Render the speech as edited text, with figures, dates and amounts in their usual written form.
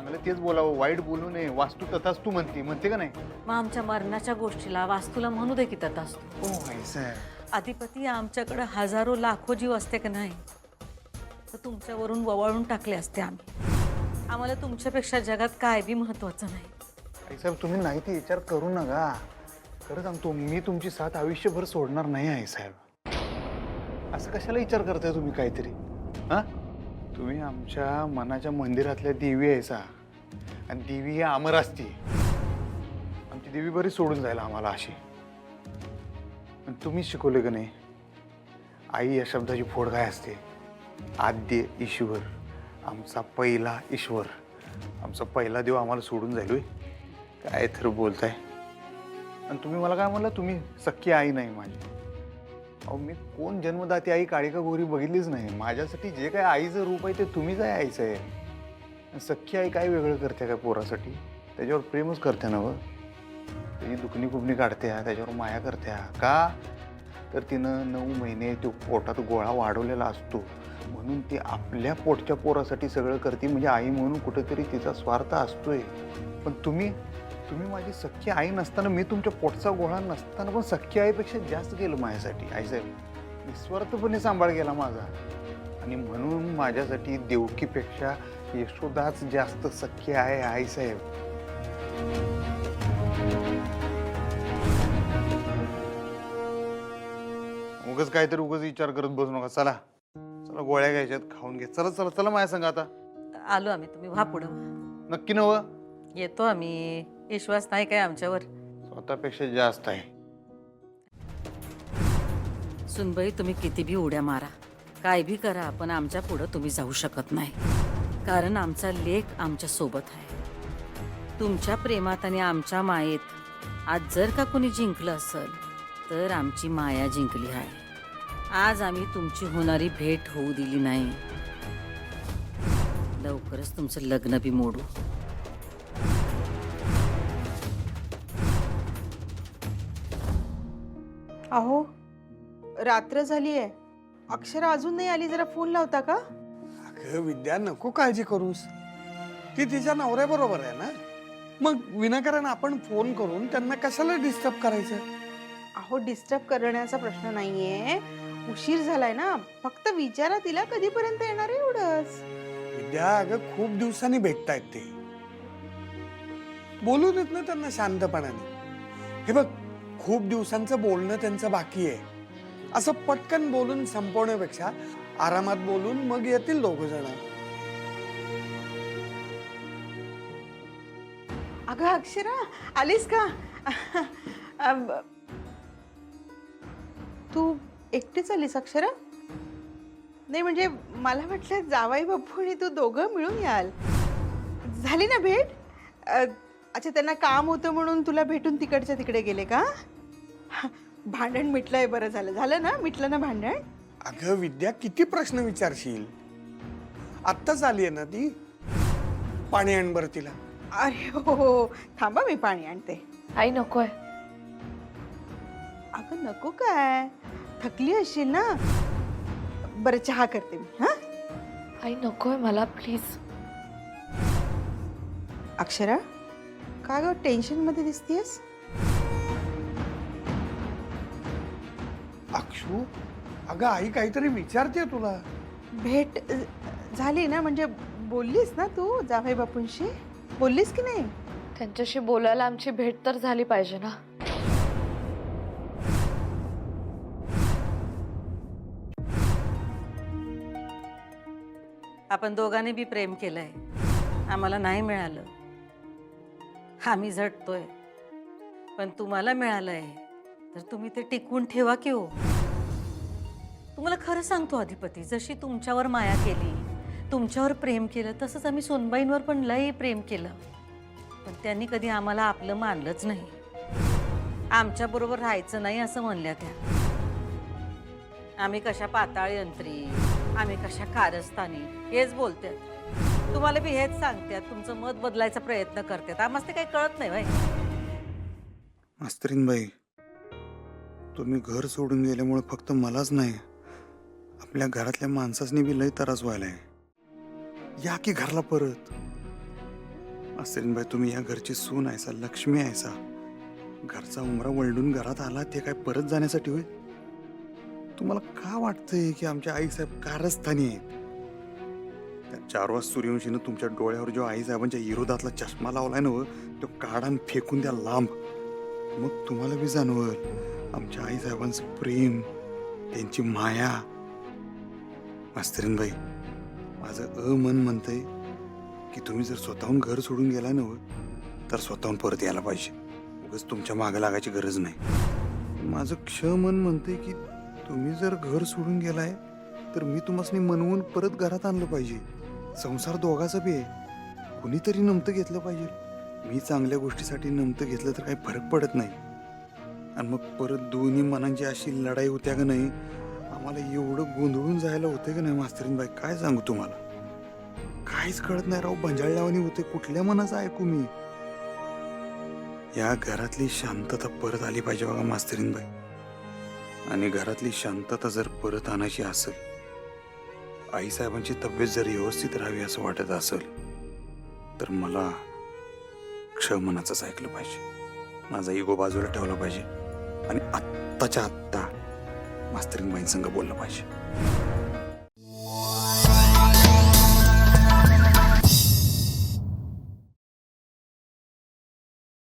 चांगलं तेच बोलावं, वाईट बोलू नये. वास्तू तथास्तू म्हणते का नाही? मग आमच्या मरणाच्या गोष्टीला वास्तूला म्हणू दे की तथास्तू. ओ साहेब, अधिपती, आमच्याकडे हजारो लाखो जीव असते की नाही तर तुमच्यावरून ववाळून टाकले असते आम्ही. आम्हाला तुमच्यापेक्षा जगात काय बी महत्वाचं नाही. आई साहेब तुम्ही नाही ते विचार करू नका. खरं सांगतो मी तुमची साथ आयुष्यभर सोडणार नाही आई साहेब. असं कशाला विचार करताय तुम्ही काहीतरी? हा, तुम्ही आमच्या मनाच्या मंदिरातल्या देवी आहेसा आणि देवी ही अमर असते. आमची देवी बरी सोडून जायला आम्हाला अशी. पण तुम्हीच शिकवले का नाही आई या शब्दाची फोड काय असते? आद्य ईश्वर, आमचा पहिला ईश्वर, आमचा पहिला देव आम्हाला सोडून जाईल होय? काय तर बोलताय. आणि तुम्ही मला काय म्हणलं, तुम्ही सख्खी आई नाही माझी. अहो मी कोण जन्मदाती आई काळिका गोरी बघितलीच नाही. माझ्यासाठी जे काय आईचं रूप आहे ते तुम्हीच आहे आईचं आहे. सख्खी आई काय वेगळं करते काय पोरासाठी? त्याच्यावर प्रेमच करते ना व. त्याची दुखणी कुपणी काढते, त्याच्यावर माया करते. का तर तिनं 9 महिने तो पोटात गोळा वाढवलेला असतो म्हणून ती आपल्या पोटच्या पोरासाठी सगळं करते. म्हणजे आई म्हणून कुठेतरी तिचा स्वार्थ असतोय. पण तुम्ही माझी सख्खी आई नसताना, मी तुमच्या पोटचा गोळा नसताना पण सख्खी आईपेक्षा जास्त केलं माझ्यासाठी आईसाहेब. निस्वार्थपणे सांभाळ केला माझा. आणि म्हणून माझ्यासाठी देवकीपेक्षा यशोदाच जास्त सख्खी आहे आईसाहेब. उगाच काहीतरी उगाच विचार करत बसू नका. चला चला गोळ्या घ्यायच्यात, खाऊन घे. चला चला चला माझ्या संग आता. आलो आम्ही, तुम्ही व्हा पुढं. नक्की नव? येतो आम्ही. विश्वास नाही काय आमच्यावर? स्वतःपेक्षा जास्त आहे. सुनबाई, तुम्ही किती बी उड्या मारा, काय बी करा, पण आमच्या पुढं तुम्ही जाऊ शकत नाही. कारण आमचा लेक आमच्या सोबत आहे. तुमच्या प्रेमात आणि आमच्या मायेत आज जर का कोणी जिंकलं असेल तर आमची माया जिंकली आहे. आज आम्ही तुमची होणारी भेट होऊ दिली नाही. लवकरच तुमचं लग्न बी मोडू. अहो, रात्र झालीये, अक्षरा अजून नाही आली. जरा फोन लावता का? अगं विद्या, नको काळजी करूस. ती तिच्या नवऱ्याबरोबर आहे ना. मग विनाकारण आपण फोन करून त्यांना कशाला डिस्टर्ब करायचं? अहो, डिस्टर्ब करण्याचा प्रश्न नाहीये. उशीर झालाय ना. फक्त विचारा तिला कधीपर्यंत येणार आहे एवढंच. विद्या, अगं खूप दिवसांनी भेटतायत ते. बोलू देत ना त्यांना शांतपणाने. हे बघ, खूप दिवसांचं बोलणं त्यांचं बाकी आहे. असं पटकन बोलून संपवण्यापेक्षा आरामात बोलून मग येतील दोघं जण. अगं अक्षरा, आलीस का? तू एकटीच आलीस अक्षरा? नाही म्हणजे मला वाटलं जावाई बापू आणि तू दोघं मिळून याल. झाली ना भेट? अच्छा, त्यांना काम होतं म्हणून तुला भेटून तिकडच्या तिकडे गेले का? भांडण मिटलंय, बरं झालं. झालं ना, मिटलं ना भांडण? अगं विद्या, किती प्रश्न विचारशील? आत्ताच आली आहे ना ती. पाणी आण बरं तिला. अरे हो, थांबा मी पाणी आणते. आई नकोय. अगं नको काय, थकली असशील ना. बरं, चहा करते मी. हा, आई नकोय मला, प्लीज. अक्षरा, का ग टेन्शन मध्ये दिसतेस? अक्षू, अगं आई काहीतरी विचारते तुला. भेट झाली ना? म्हणजे बोललीस ना तू जावई बापूंशी? बोललीस की नाही? त्यांच्याशी बोलायला आमची भेट तर झाली पाहिजे ना. आपण दोघांनी बी प्रेम केलंय, आम्हाला नाही मिळालं. आम्ही झटतोय, पण तुम्हाला मिळालंय तर तुम्ही ते टिकवून ठेवा की हो. तुम्हाला खरं सांगतो अधिपती, जशी तुमच्यावर माया केली, तुमच्यावर प्रेम केलं, तसंच आम्ही सोनबाईंवर पण लय प्रेम केलं. पण त्यांनी कधी आम्हाला आपलं मानलंच नाही. आमच्या बरोबर राहायचं नाही असं म्हणल्या त्या. आम्ही कशा पाताळ यंत्री, आम्ही कशा कारस्थानी, हेच बोलतात. तुम्हाला बी हेच सांगतात, तुमचं मत बदलायचा प्रयत्न करतात. आम्हाला ते काही कळत नाही बाई. मास्तरीनबाई, तुम्ही घर सोडून गेल्यामुळे फक्त मलाच नाही, आपल्या घरातल्या माणसांनी बी लय त्रास व्हायलाय. या की घरला परत. मास्तरीनबाई, तुम्ही या घरची सून आहेसा, लक्ष्मी आहेसा. घरचा उमरा वळडून घरात आला ते काय परत जाण्यासाठी होय? तुम्हाला का वाटतंय की आमच्या आईसाहेब कारस्थानी आहेत? त्या 4 वाजता सूर्यवंशीनं तुमच्या डोळ्यावर जो आईसाहेबांच्या विरोधातला चष्मा लावलाय ना, तो काढा आणि फेकून द्या लांब. मग तुम्हाला बी जाणवल आमच्या आईसाहेबांचं प्रेम, त्यांची माया. मास्तरीनबाई, माझं मन म्हणतंय की तुम्ही जर स्वतःहून घर सोडून गेला ना, तर स्वतःहून परत यायला पाहिजे. उगाच तुमच्या मागे लागायची गरज नाही. माझं मन म्हणतंय की तुम्ही जर घर सोडून गेलाय तर मी तुम्हाला मनवून परत घरात आणलं पाहिजे. संसार दोघाचा बी आहे, कुणीतरी नमतं घेतलं पाहिजे. मी चांगल्या गोष्टीसाठी नमतं घेतलं तर काही फरक पडत नाही. आणि मग परत दोन्ही मनांची अशी लढाई होत्या का नाही, आम्हाला एवढं गोंधळून जायला होतं का नाही मास्तरीनबाई, काय सांगू तुम्हाला. काहीच कळत नाही राव, भंजाळल्यावानी होते. कुठल्या मनाचं ऐकू मी. या घरातली शांतता परत आली पाहिजे बघा मास्तरीनबाई. आणि घरातली शांतता जर परत आणायची असेल, आईसाहेबांची तब्येत जर व्यवस्थित राहावी असं वाटत असेल, तर मला मनाचंच ऐकलं पाहिजे. माझा इगो बाजूला ठेवला पाहिजे आणि आत्ताच्या आत्ता मास्तरीनबाईंसंग बोललं पाहिजे.